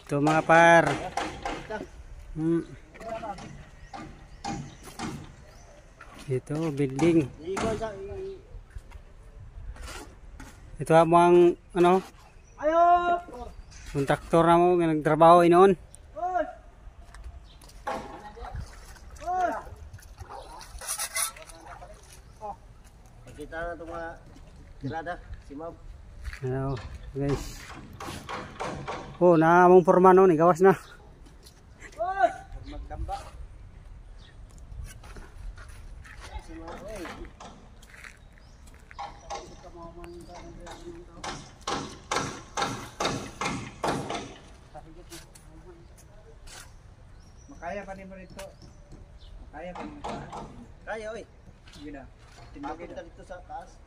Ito mga par. Ito building. Ito mo ang ano? Ayo. Kontraktor na mo nga nagtrabaho inoon. Kita na itong mga tirada, si Ma'am. Ayo, guys. Oh, na mong forma no, gawas na. Magdamba. Si Ma'am, oy. Makaya pa rin mo rito. Makaya pa rin mo. Kaya, oy. Sige na. Tinagin kita dito sa taas.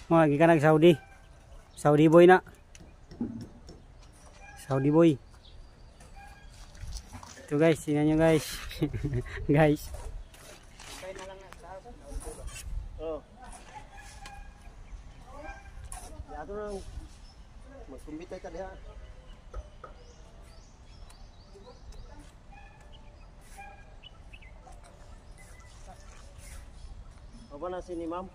Lagi ka nag-Saudi. Saudi boy na. Saudi boy. Ito guys, tingnan nyo guys. Guys. Oh. Yato nang magkumbitay ka diha. Apa na si ni Ma'am?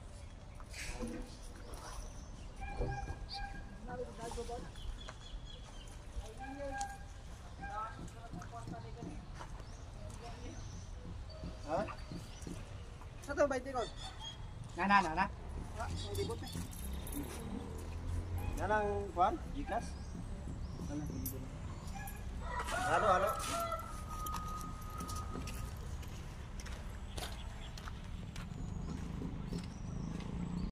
Ha? Sa to bay tikod. Na. Libot na. Nanang kuan, Gcash. Sana libot.